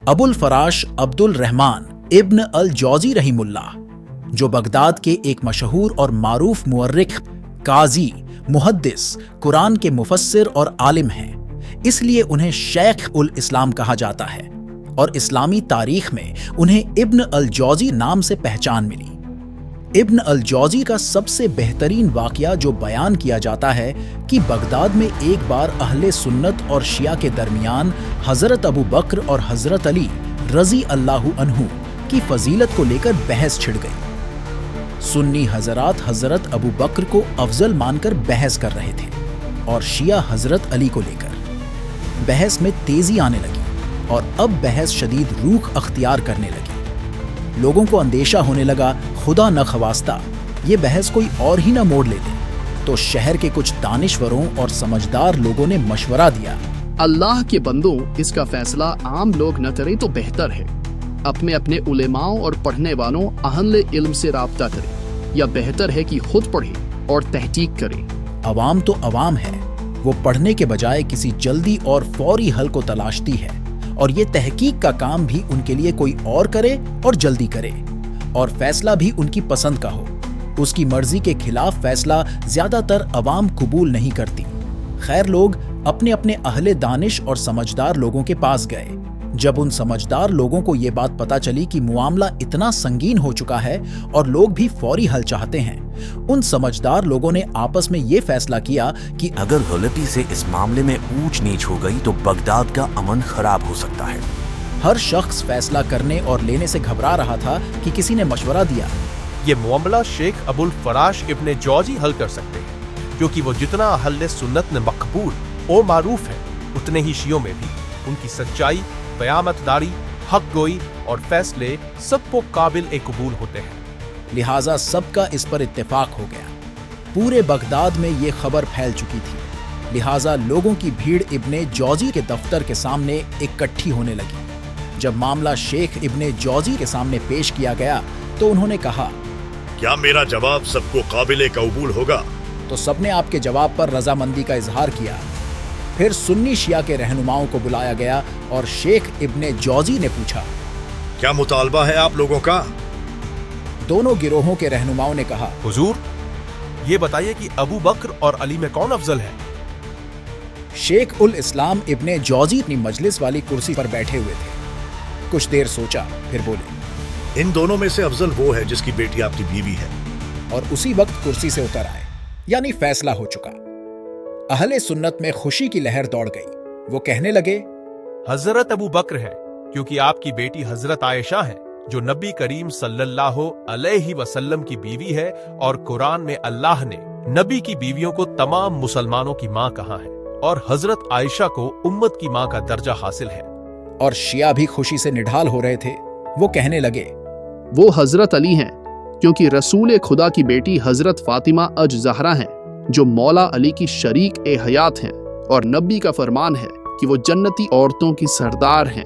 अबुल फराश अब्दुल रहमान इब्न अल जौजी रहीमुल्लाह, जो बगदाद के एक मशहूर और मारूफ मुअर्रिख, काजी, मुहद्दिस, कुरान के मुफस्सिर और आलिम हैं। इसलिए उन्हें शेख उल इस्लाम कहा जाता है और इस्लामी तारीख में उन्हें इब्न अल जौजी नाम से पहचान मिली। इब्न अल जौजी का सबसे बेहतरीन वाकया जो बयान किया जाता है कि बगदाद में एक बार अहले सुन्नत और शिया के दरमियान हजरत अबू बकर और हजरत अली रजी अल्लाहु अन्हु की फजीलत को लेकर बहस छिड़ गई। सुन्नी हजरात हजरत अबू बकर को अफजल मानकर बहस कर रहे थे और शिया हजरत अली को लेकर। बहस में तेजी आने लगी और अब बहस शदीद रूख अख्तियार करने लगी। लोगों को अंदेशा होने लगा, खुदा न खवास्ता ये बहस कोई और ही न मोड़ लेते। तो शहर के कुछ दानिश्वरों और समझदार लोगों ने मशवरा दिया, अल्लाह के बंदों, इसका फैसला आम लोग न करें तो बेहतर है। अपने अपने उलेमाओं और पढ़ने वालों अहले इल्म से राब्ता करें, या बेहतर है कि खुद पढ़ें और तहकीक करें। अवाम तो अवाम है, वो पढ़ने के बजाय किसी जल्दी और फौरी हल को तलाशती है, और ये तहकीक का काम भी उनके लिए कोई और करे और जल्दी करे, और फैसला भी उनकी पसंद का हो। उसकी मर्जी के खिलाफ फैसला ज्यादातर अवाम कबूल नहीं करती। खैर, लोग अपने अपने अहले दानिश और समझदार लोगों के पास गए। जब उन समझदार लोगों को ये बात पता चली कि मामला इतना संगीन हो चुका है और लोग भी फौरी हल चाहते हैं, उन समझदार लोगों ने आपस में ये फैसला किया कि अगर गलती से इस मामले में ऊंच नीच हो गई तो बगदाद का अमन खराब हो सकता है। हर शख्स फैसला करने और लेने से घबरा रहा था कि किसी ने मशवरा दिया, ये मामला शेख अबुल फराश इब्ने जौजी हल कर सकते हैं, क्योंकि वो जितना अहले सुन्नत में मकबूल और मारूफ है, उतने ही शियों में भी उनकी सच्चाई, क़यामतदारी, हक गोई और फैसले सबको काबिल कबूल होते हैं। लिहाजा सबका इस पर इत्तेफाक हो गया। पूरे बगदाद में ये खबर फैल चुकी थी, लिहाजा लोगों की भीड़ इब्ने जौजी के दफ्तर के सामने इकट्ठी होने लगी। जब मामला शेख इब्ने जौजी के सामने पेश किया गया तो उन्होंने कहा, क्या मेरा जवाब सबको काबिल कबूल होगा? तो सबने आपके जवाब पर रजामंदी का इजहार किया। फिर सुन्नी शिया के रहनुमाओं को बुलाया गया और शेख इब्ने जौजी ने पूछा, क्या मुतालबा है आप लोगों का? दोनों गिरोहों के रहनुमाओं ने कहा, हुजूर, ये बताइए कि अबू बकर और अली में कौन अफजल है? शेख उल इस्लाम इब्ने जौजी अपनी मजलिस वाली कुर्सी पर बैठे हुए थे। कुछ देर सोचा, फिर बोले, इन दोनों में से अफजल वो है जिसकी बेटी आपकी बीवी है। और उसी वक्त कुर्सी से उतर आए, यानी फैसला हो चुका। अहले सुन्नत में खुशी की लहर दौड़ गई। वो कहने लगे, हजरत अबू बकर है, क्योंकि आपकी बेटी हजरत आयशा है, जो नबी करीम सल्लल्लाहु अलैहि वसल्लम की बीवी है, और कुरान में अल्लाह ने नबी की बीवियों को तमाम मुसलमानों की माँ कहा है, और हजरत आयशा को उम्मत की माँ का दर्जा हासिल है। और शिया भी खुशी से निढाल हो रहे थे। वो कहने लगे, वो हजरत अली हैं, क्योंकि रसूल खुदा की बेटी हजरत फातिमा अज जहरा हैं, जो मौला अली की शरीक ए हयात हैं, और नबी का फरमान है कि वो जन्नती औरतों की सरदार हैं।